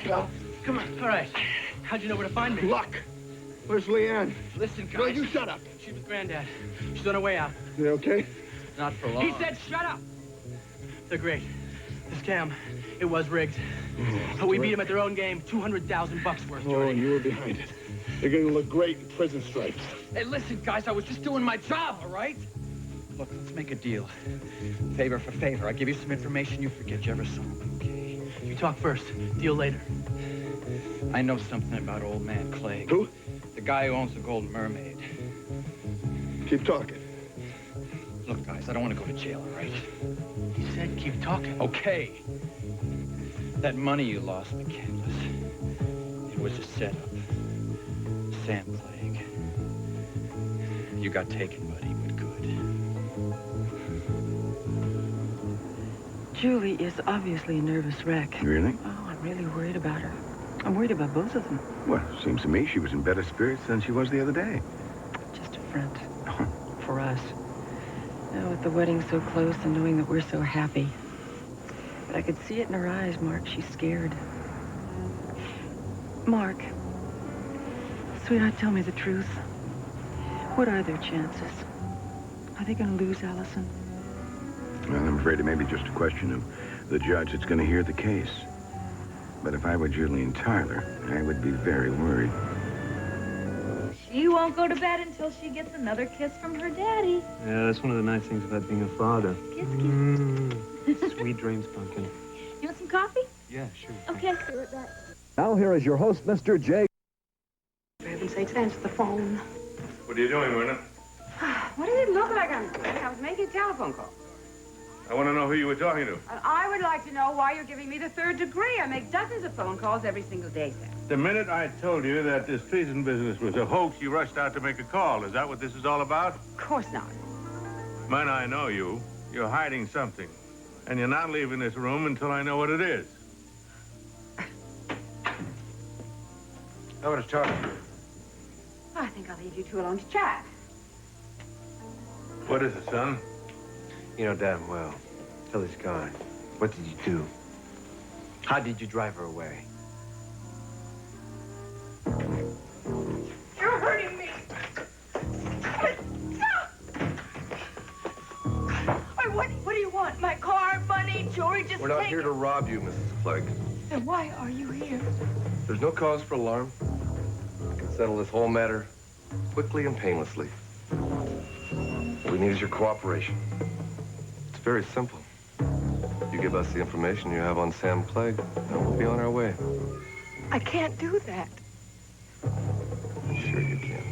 Well, come on. All right. How'd you know where to find me? Luck. Where's Leanne? Listen, guys. No, you shut up. She's with Granddad. She's on her way out. Is it okay? Not for long. He said shut up. They're great. The scam, it was rigged. But we beat them at their own game. $200,000 worth, Jordy. And you were behind it. You're going to look great in prison stripes. Hey, listen, guys. I was just doing my job, all right? Look, let's make a deal. Favor for favor. I give you some information you forget you ever saw. Okay? You talk first. Deal later. I know something about old man Clegg. Who? The guy who owns the Golden Mermaid. Keep talking. Look, guys, I don't want to go to jail, all right? He said keep talking. Okay. That money you lost, McCandless, it was a setup. Sam Clegg. You got taken, buddy, but good. Julie is obviously a nervous wreck. Really? Oh, I'm really worried about her. I'm worried about both of them. Well, seems to me she was in better spirits than she was the other day. Just a front. For us. Now, with the wedding so close and knowing that we're so happy. But I could see it in her eyes, Mark. She's scared. Mark. Sweetheart, tell me the truth. What are their chances? Are they going to lose Allison? Well, I'm afraid it may be just a question of the judge that's going to hear the case. But if I were Julie and Tyler, I would be very worried. She won't go to bed until she gets another kiss from her daddy. Yeah, that's one of the nice things about being a father. Kiss. Sweet dreams, Pumpkin. You want some coffee? Yeah, sure. Okay. Now here is your host, Mr. J. For heaven's sakes, answer the phone. What are you doing, Myrna? What does it look like I'm doing? I was making a telephone call. I want to know who you were talking to. And I would like to know why you're giving me the third degree. I make dozens of phone calls every single day, Sam. The minute I told you that this treason business was a hoax, you rushed out to make a call. Is that what this is all about? Of course not. Myrna, I know you. You're hiding something. And you're not leaving this room until I know what it is. I want to talk. I think I'll leave you two alone to chat. What is it, son? You know damn well. Till he's gone. What did you do? How did you drive her away? You're hurting me. What do you want? My car, money, jewelry, just We're not take here to rob you, Mrs. Clegg. Then why are you here? There's no cause for alarm. We can settle this whole matter quickly and painlessly. What we need is your cooperation. It's very simple. You give us the information you have on Sam Clegg, and we'll be on our way. I can't do that. Sure you can.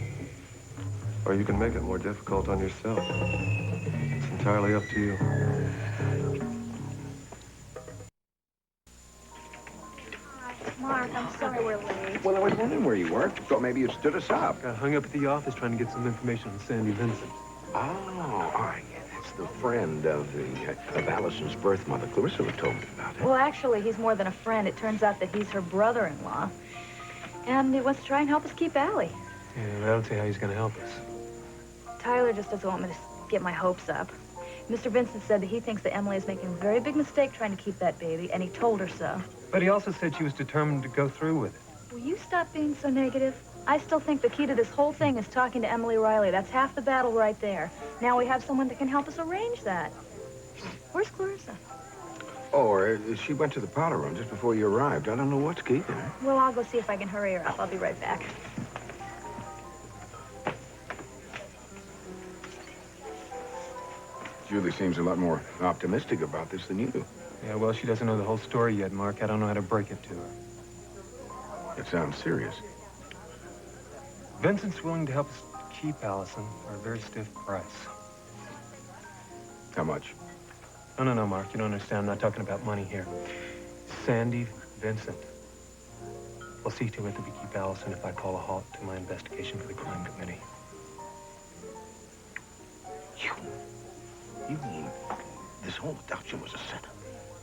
Or you can make it more difficult on yourself. It's entirely up to you. Mark, I'm sorry we're late. Well, I was wondering where you were. Thought maybe you stood us up. Got hung up at the office trying to get some information on Sandy Vincent. Oh, yeah, that's the friend of Allison's birth mother. Clarissa told me about it. Well, actually, he's more than a friend. It turns out that he's her brother-in-law. And he wants to try and help us keep Allie. Yeah, but I don't see how he's going to help us. Tyler just doesn't want me to get my hopes up. Mr. Vincent said that he thinks that Emily is making a very big mistake trying to keep that baby, and he told her so. But he also said she was determined to go through with it. Will you stop being so negative? I still think the key to this whole thing is talking to Emily Riley. That's half the battle right there. Now we have someone that can help us arrange that. Where's Clarissa? Oh, she went to the powder room just before you arrived. I don't know what's keeping her. Well, I'll go see if I can hurry her up. I'll be right back. Julie seems a lot more optimistic about this than you. Yeah, well, she doesn't know the whole story yet, Mark. I don't know how to break it to her. It sounds serious. Vincent's willing to help us keep Allison for a very stiff price. How much? No, Mark. You don't understand. I'm not talking about money here. Sandy Vincent. We'll see to it that we keep Allison if I call a halt to my investigation for the crime committee. You mean this whole abduction was a setup?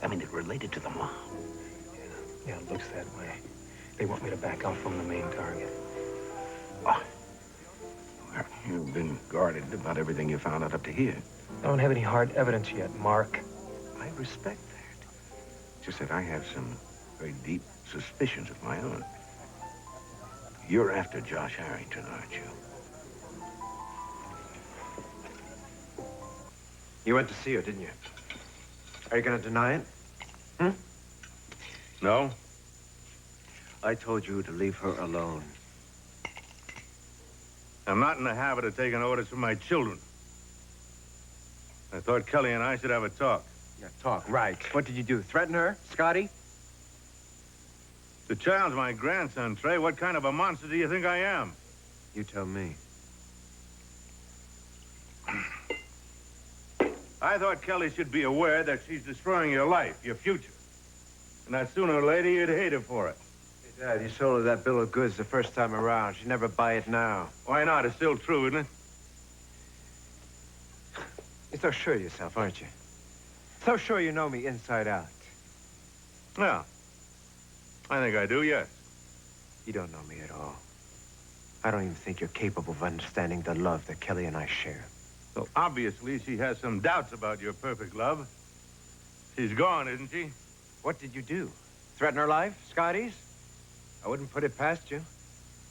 I mean, it related to the mob. Yeah, it looks that way. They want me to back off from the main target. Oh. Well, you've been guarded about everything you found out up to here. I don't have any hard evidence yet, Mark. I respect that. Just that I have some very deep suspicions of my own. You're after Josh Harrington, aren't you? You went to see her, didn't you? Are you going to deny it? Hmm? No? I told you to leave her alone. I'm not in the habit of taking orders from my children. I thought Kelly and I should have a talk. Yeah, talk, right. What did you do? Threaten her? Scotty? The child's my grandson, Trey. What kind of a monster do you think I am? You tell me. I thought Kelly should be aware that she's destroying your life, your future. And that sooner or later you'd hate her for it. Hey, Dad, you sold her that bill of goods the first time around. She'd never buy it now. Why not? It's still true, isn't it? You're so sure of yourself, aren't you? So sure you know me inside out. Yeah. I think I do, yes. You don't know me at all. I don't even think you're capable of understanding the love that Kelly and I share. So obviously she has some doubts about your perfect love. She's gone, isn't she? What did you do? Threaten her life, Scotty's? I wouldn't put it past you.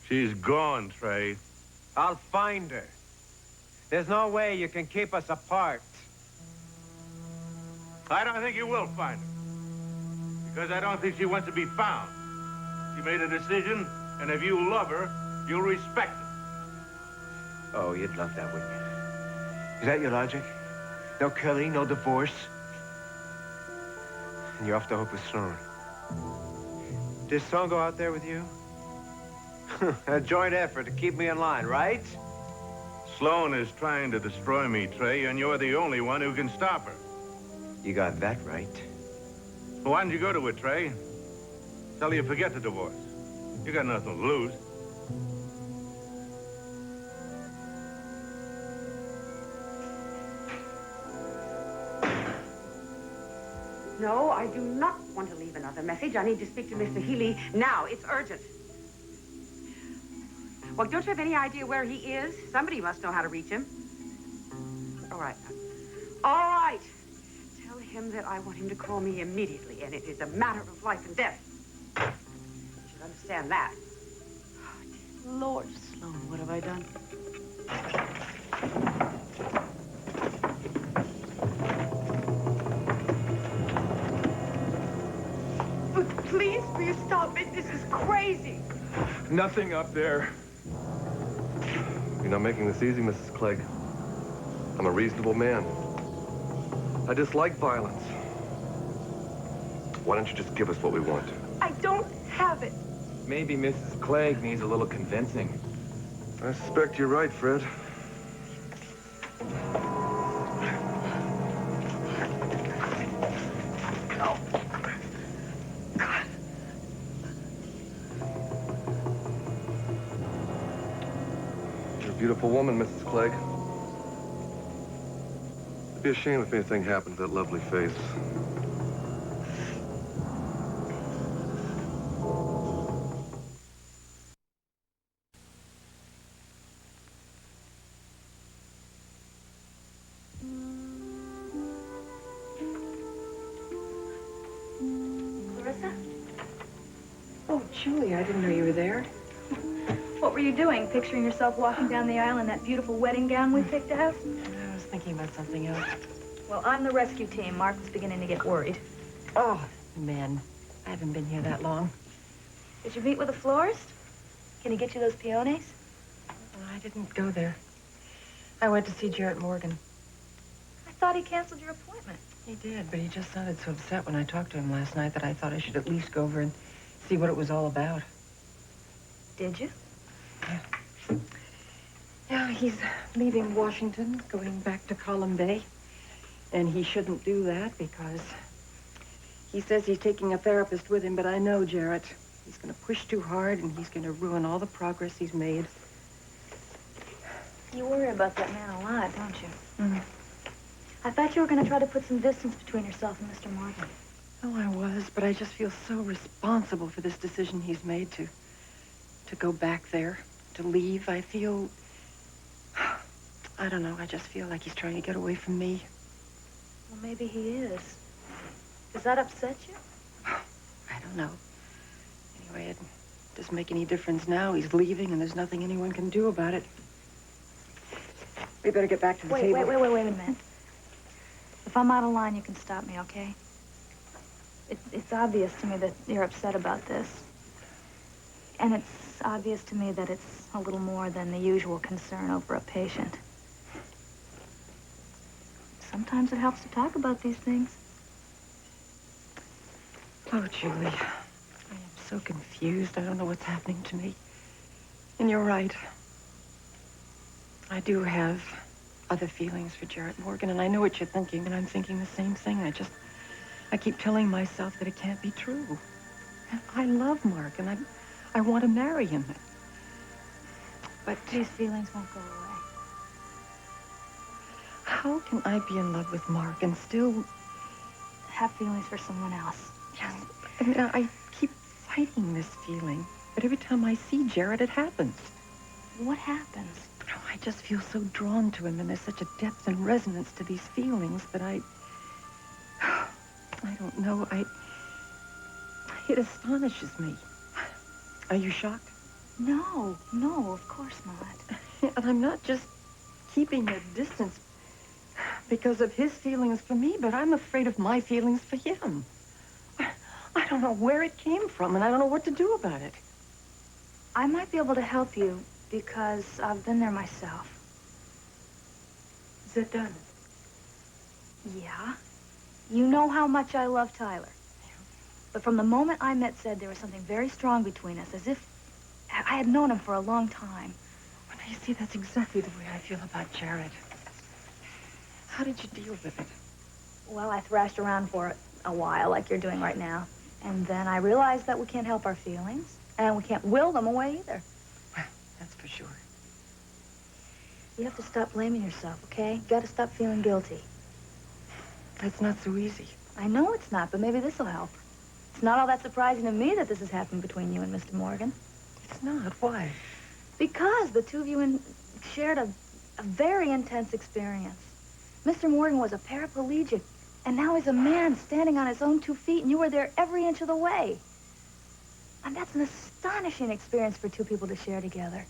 She's gone, Trey. I'll find her. There's no way you can keep us apart. I don't think you will find her. Because I don't think she wants to be found. She made a decision, and if you love her, you'll respect it. Oh, you'd love that, wouldn't you? Is that your logic? No Kelly, no divorce? And you're off the hook with Sloan. Did Sloan go out there with you? A joint effort to keep me in line, right? Sloan is trying to destroy me, Trey, and you're the only one who can stop her. You got that right. Well, why didn't you go to her, Trey? Tell her you forget the divorce. You got nothing to lose. No, I do not want to leave another message. I need to speak to Mr. Healy now. It's urgent. Well, don't you have any idea where he is? Somebody must know how to reach him. All right. All right. Tell him that I want him to call me immediately, and it is a matter of life and death. You should understand that. Oh, dear Lord, Sloan, what have I done? Please, will you stop it? This is crazy. Nothing up there. You're not making this easy, Mrs. Clegg. I'm a reasonable man. I dislike violence. Why don't you just give us what we want? I don't have it. Maybe Mrs. Clegg needs a little convincing. I suspect you're right, Fred. Oh. God. You're a beautiful woman, Mrs. Clegg. It'd be a shame if anything happened to that lovely face. Clarissa? Oh, Julie, I didn't know you were there. What were you doing? Picturing yourself walking down the aisle in that beautiful wedding gown we picked out? I was thinking about something else. Well, I'm the rescue team. Mark was beginning to get worried. Oh, men. I haven't been here that long. Did you meet with a florist? Can he get you those peonies? I didn't go there. I went to see Jarrett Morgan. I thought he canceled your appointment. He did, but he just sounded so upset when I talked to him last night that I thought I should at least go over and see what it was all about. Did you? Yeah, he's leaving Washington, going back to Column Bay. And he shouldn't do that because he says he's taking a therapist with him, but I know Jarrett. He's going to push too hard, and he's going to ruin all the progress he's made. You worry about that man a lot, don't you? Mm-hmm. I thought you were going to try to put some distance between yourself and Mr. Morgan. Oh, I was, but I just feel so responsible for this decision he's made to go back there, to leave. I feel, I don't know, I just feel like he's trying to get away from me. Well, maybe he is. Does that upset you? I don't don't know. Anyway, it doesn't make any difference now. He's leaving, and there's nothing anyone can do about it. We better get back to the table. Wait a minute. If I'm out of line, you can stop me, okay? It's obvious to me that you're upset about this. And it's obvious to me that it's a little more than the usual concern over a patient. Sometimes it helps to talk about these things. Oh, Julie, I am so confused. I don't know what's happening to me. And you're right. I do have other feelings for Jarrett Morgan, and I know what you're thinking, and I'm thinking the same thing. I keep telling myself that it can't be true. I love Mark, and I want to marry him. But these feelings won't go away. How can I be in love with Mark and still have feelings for someone else? Yes. I mean, I keep fighting this feeling, but every time I see Jarrett, it happens. What happens? Oh, I just feel so drawn to him, and there's such a depth and resonance to these feelings that I don't know. It astonishes me. Are you shocked? No, of course not. And I'm not just keeping a distance because of his feelings for me, but I'm afraid of my feelings for him. I don't know where it came from, and I don't know what to do about it. I might be able to help you because I've been there myself. Is that done? Yeah. You know how much I love Tyler. But from the moment I met Zed, there was something very strong between us, as if I had known him for a long time. Well, you see, that's exactly the way I feel about Jarrett. How did you deal with it? Well, I thrashed around for it a while, like you're doing right now. And then I realized that we can't help our feelings, and we can't will them away either. Well, that's for sure. You have to stop blaming yourself, okay? You gotta stop feeling guilty. That's not so easy. I know it's not, but maybe this'll help. It's not all that surprising to me that this has happened between you and Mr. Morgan. It's not. Why? Because the two of you shared a very intense experience. Mr. Morgan was a paraplegic, and now he's a man standing on his own 2 feet, and you were there every inch of the way. And that's an astonishing experience for two people to share together.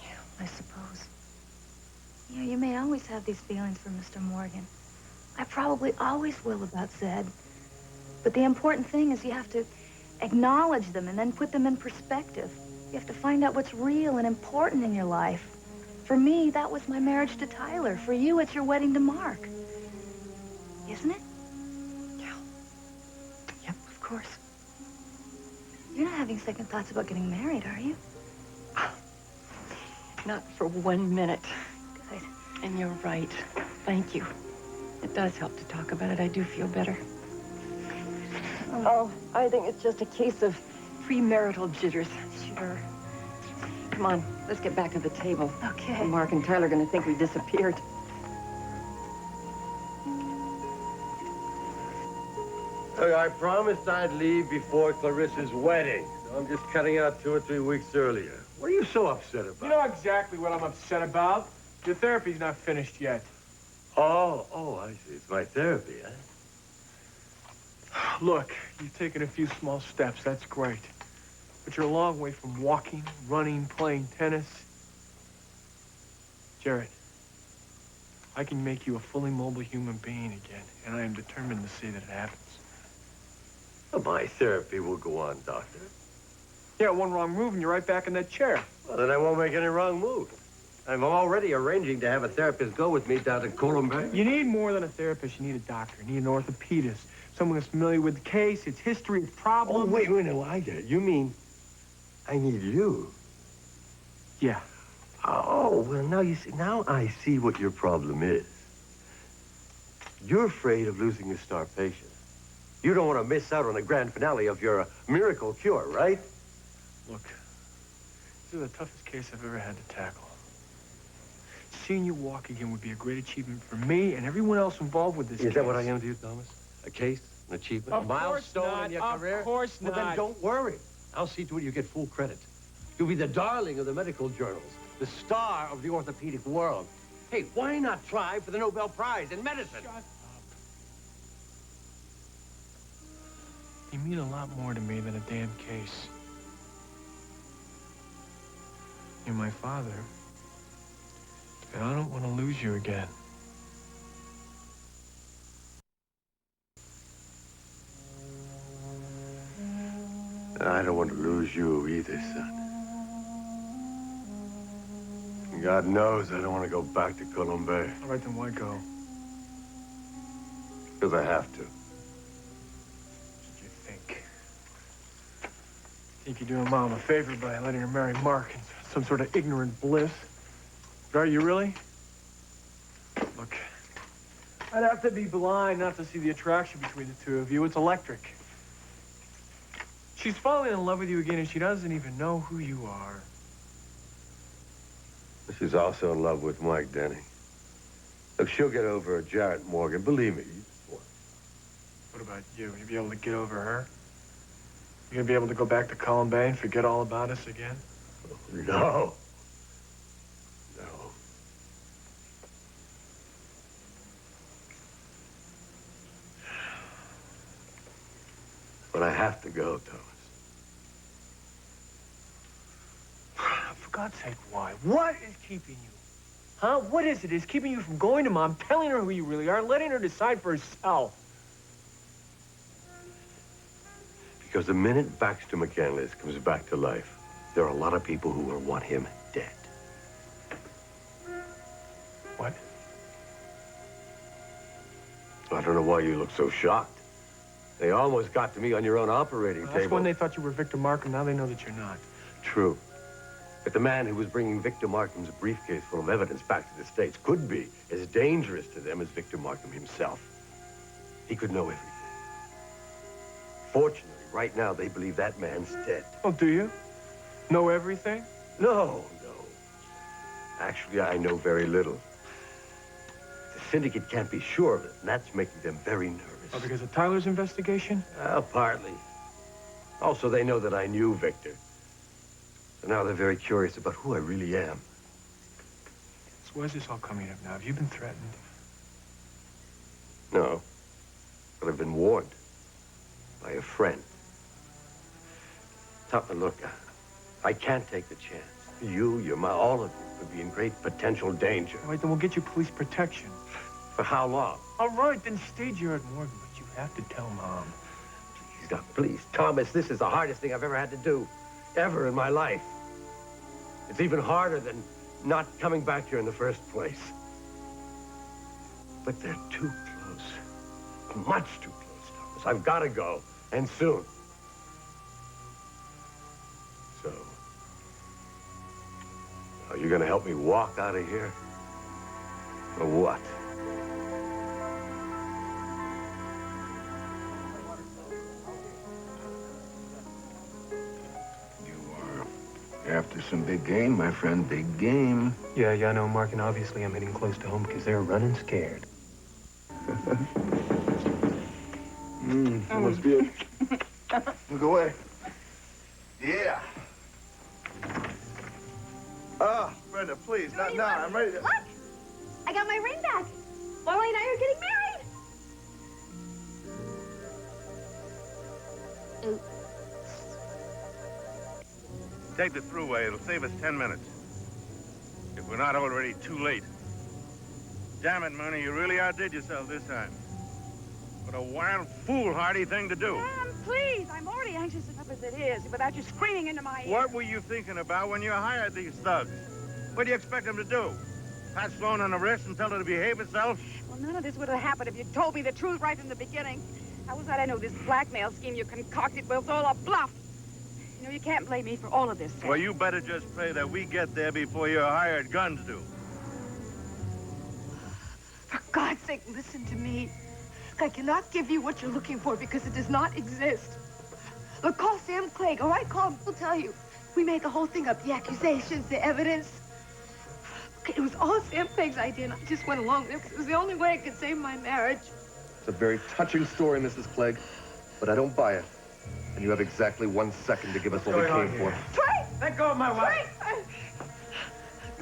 Yeah, I suppose. You know, you may always have these feelings for Mr. Morgan. I probably always will about Zed. But the important thing is you have to acknowledge them and then put them in perspective. You have to find out what's real and important in your life. For me, that was my marriage to Tyler. For you, it's your wedding to Mark. Isn't it? Yeah. Yep, of course. You're not having second thoughts about getting married, are you? Not for 1 minute. Good. And you're right. Thank you. It does help to talk about it. I do feel better. Oh, I think it's just a case of premarital jitters. Sure. Come on, let's get back to the table. Okay. Mark and Tyler are going to think we disappeared. Look, I promised I'd leave before Clarissa's wedding. So I'm just cutting out 2 or 3 weeks earlier. What are you so upset about? You know exactly what I'm upset about. Your therapy's not finished yet. Oh, I see. It's my therapy, huh? Look, you've taken a few small steps. That's great. But you're a long way from walking, running, playing tennis. Jarrett, I can make you a fully mobile human being again, and I am determined to see that it happens. Well, my therapy will go on, Doctor. Yeah, one wrong move and you're right back in that chair. Well, then I won't make any wrong moves. I'm already arranging to have a therapist go with me down to Columbia. You need more than a therapist. You need a doctor. You need an orthopedist. Someone who's familiar with the case, its history, its problems. Oh, wait, no, I get it. You mean I need you? Yeah. Oh, well, now you see, now I see what your problem is. You're afraid of losing your star patient. You don't want to miss out on the grand finale of your miracle cure, right? Look, this is the toughest case I've ever had to tackle. Seeing you walk again would be a great achievement for me and everyone else involved with this case. Is that what I am to you, Thomas? A case, an achievement, Of a milestone course not. in your Of career? course Well, not. then don't worry. I'll see to it you get full credit. You'll be the darling of the medical journals, the star of the orthopedic world. Hey, why not try for the Nobel Prize in medicine? Shut up. You mean a lot more to me than a damn case. You're my father. And I don't want to lose you again. I don't want to lose you either, son. God knows I don't want to go back to Colombia. All right, then why go? Because I have to. What did you think? Think you're doing Mom a favor by letting her marry Mark in some sort of ignorant bliss? But are you really? Look, I'd have to be blind not to see the attraction between the two of you. It's electric. She's falling in love with you again, and she doesn't even know who you are. She's also in love with Mike Denny. Look, she'll get over Jarrett Morgan. Believe me. What about you? You be able to get over her? You gonna be able to go back to Column Bay and forget all about us again? No. No. But I have to go, Thomas. For God's sake, why? What is keeping you? Huh? What is it? Is keeping you from going to Mom, telling her who you really are, letting her decide for herself? Because the minute Baxter McCandless comes back to life, there are a lot of people who will want him dead. What? I don't know why you look so shocked. They almost got to me on your own operating That's table. when they thought you were Victor Markham. Now they know that you're not. True. But the man who was bringing Victor Markham's briefcase full of evidence back to the States could be as dangerous to them as Victor Markham himself. He could know everything. Fortunately, right now, they believe that man's dead. Oh, do you? Know everything? No. Actually, I know very little. The syndicate can't be sure of it, and that's making them very nervous. Oh, because of Tyler's investigation? Partly. Also, they know that I knew Victor. So now they're very curious about who I really am. So where's this all coming up now? Have you been threatened? No. But I've been warned. By a friend. Tupman, look, I can't take the chance. You, your mom, all of you could be in great potential danger. All right, then we'll get you police protection. For how long? All right, then stay Jared Morgan, but you have to tell Mom. Please, now, please. Thomas, this is the hardest thing I've ever had to do. Ever in my life. It's even harder than not coming back here in the first place. But they're too close. Much too close, Thomas. I've got to go. And soon. So, are you going to help me walk out of here? Or what? After some big game, my friend, big game. Yeah, I know, Mark, and obviously I'm heading close to home because they're running scared. That must be it. Look away. Yeah. Brenda, please, not now. I'm ready to... Look! I got my ring back. Wally and I are getting married. Take the thruway. It'll save us 10 minutes. If we're not already too late. Damn it, Mooney, you really outdid yourself this time. What a wild, foolhardy thing to do. Sam, please. I'm already anxious enough as it is without you screaming into my ear. What were you thinking about when you hired these thugs? What do you expect them to do? Pat Sloan on the wrist and tell her to behave herself? Well, none of this would have happened if you'd told me the truth right from the beginning. How was I to know this blackmail scheme you concocted was all a bluff? You know, you can't blame me for all of this, Sam. Well, you better just pray that we get there before your hired guns do. For God's sake, listen to me. I cannot give you what you're looking for because it does not exist. Look, call Sam Clegg, all right? Call him. He'll tell you. We made the whole thing up, the accusations, the evidence. Okay, it was all Sam Clegg's idea, and I just went along with it because it was the only way I could save my marriage. It's a very touching story, Mrs. Clegg, but I don't buy it. And you have exactly 1 second to give us what we came for. Trey! Let go of my wife.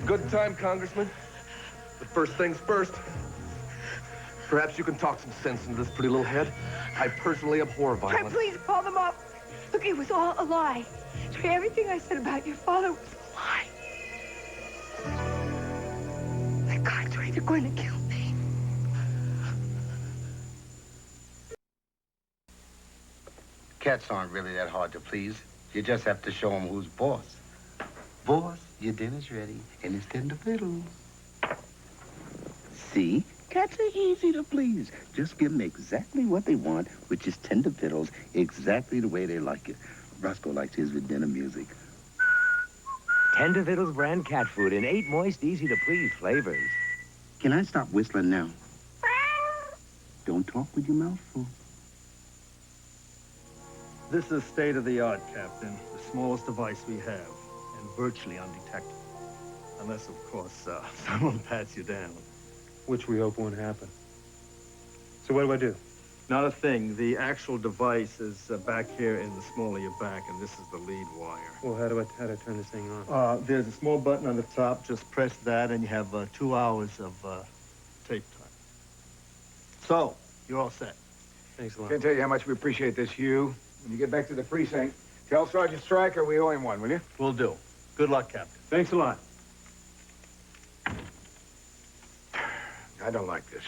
Good time, Congressman. But first things first. Perhaps you can talk some sense into this pretty little head. I personally abhor Trey, violence. please call them up. Look, it was all a lie. Trey, everything I said about your father was a lie. My God, Trey, they're going to kill me. Cats aren't really that hard to please. You just have to show them who's boss. Boss, your dinner's ready, and it's tender fiddles. See? Cats are easy to please. Just give them exactly what they want, which is tender fiddles, exactly the way they like it. Roscoe likes his with dinner music. Tender Fiddles brand cat food in 8 moist, easy-to-please flavors. Can I stop whistling now? Don't talk with your mouth full. This is state-of-the-art, Captain. The smallest device we have, and virtually undetectable. Unless, of course, someone pats you down. Which we hope won't happen. So what do I do? Not a thing. The actual device is back here in the small of your back, and this is the lead wire. Well, how do I turn this thing on? There's a small button on the top. Just press that, and you have 2 hours of tape time. So, you're all set. Thanks a lot. Can't tell you how much we appreciate this, Hugh. When you get back to the precinct, tell Sergeant Stryker we owe him one, will you? Will do. Good luck, Captain. Thanks a lot. I don't like this.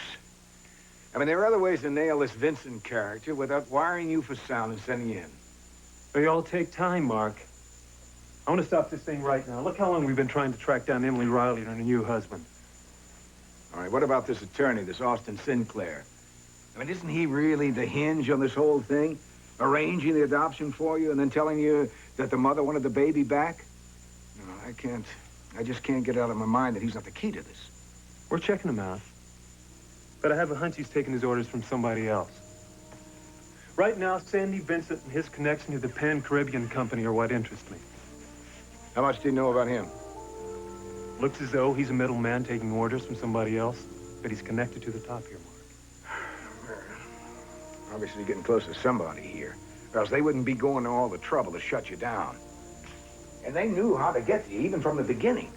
I mean, there are other ways to nail this Vincent character without wiring you for sound and sending you in. They all take time, Mark. I want to stop this thing right now. Look how long we've been trying to track down Emily Riley and her new husband. All right, what about this attorney, this Austin Sinclair? I mean, isn't he really the hinge on this whole thing? Arranging the adoption for you and then telling you that the mother wanted the baby back? No, I just can't get out of my mind that he's not the key to this. We're checking him out. But I have a hunch he's taking his orders from somebody else. Right now, Sandy Vincent and his connection to the Pan-Caribbean Company are what interest me. How much do you know about him? Looks as though he's a middleman taking orders from somebody else, but he's connected to the top here, Mark. Obviously you're getting close to somebody here, or else they wouldn't be going to all the trouble to shut you down. And they knew how to get to you, even from the beginning.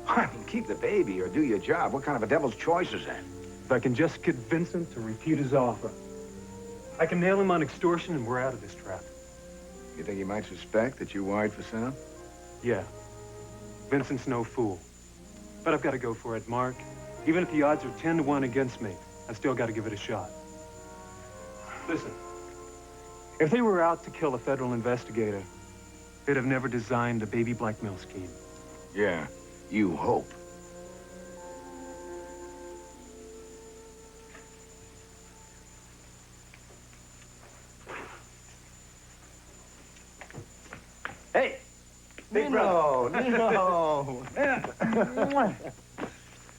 I mean, keep the baby or do your job. What kind of a devil's choice is that? If I can just get Vincent to repeat his offer, I can nail him on extortion and we're out of this trap. You think he might suspect that you wired for sound? Yeah. Vincent's no fool. But I've got to go for it, Mark. Even if the odds are 10 to 1 against me, I've still got to give it a shot. Listen, if they were out to kill a federal investigator, they'd have never designed a baby blackmail scheme. Yeah, you hope. Hey! Big Nino, brother. Nino.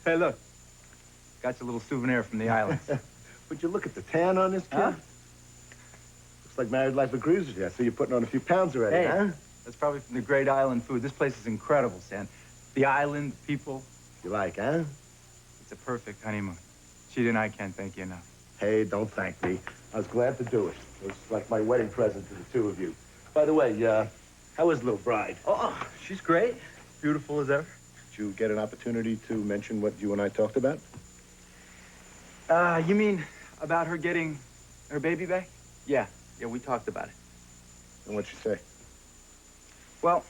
Hey, look. Got you a little souvenir from the islands. Would you look at the tan on this kid? Huh? Looks like married life of cruisers here. I see you're putting on a few pounds already, Hey, huh? that's probably from the great island food. This place is incredible, Stan. The island, people. You like, huh? It's a perfect honeymoon. Sheeta and I can't thank you enough. Hey, don't thank me. I was glad to do it. It was like my wedding present to the two of you. By the way, how is little bride? Oh, she's great. Beautiful as ever. Did you get an opportunity to mention what you and I talked about? You mean about her getting her baby back? Yeah, we talked about it. And what'd she say? Well,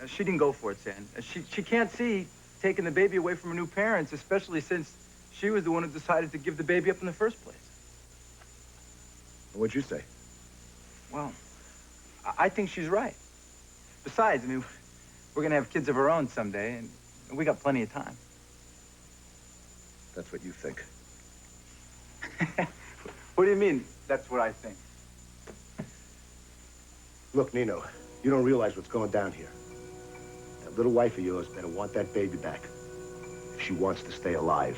she didn't go for it, Stan. She can't see taking the baby away from her new parents, especially since she was the one who decided to give the baby up in the first place. And what'd you say? Well, I think she's right. Besides, I mean, we're going to have kids of our own someday, and we got plenty of time. That's what you think. What do you mean, that's what I think? Look, Nino, you don't realize what's going down here. That little wife of yours better want that baby back if she wants to stay alive.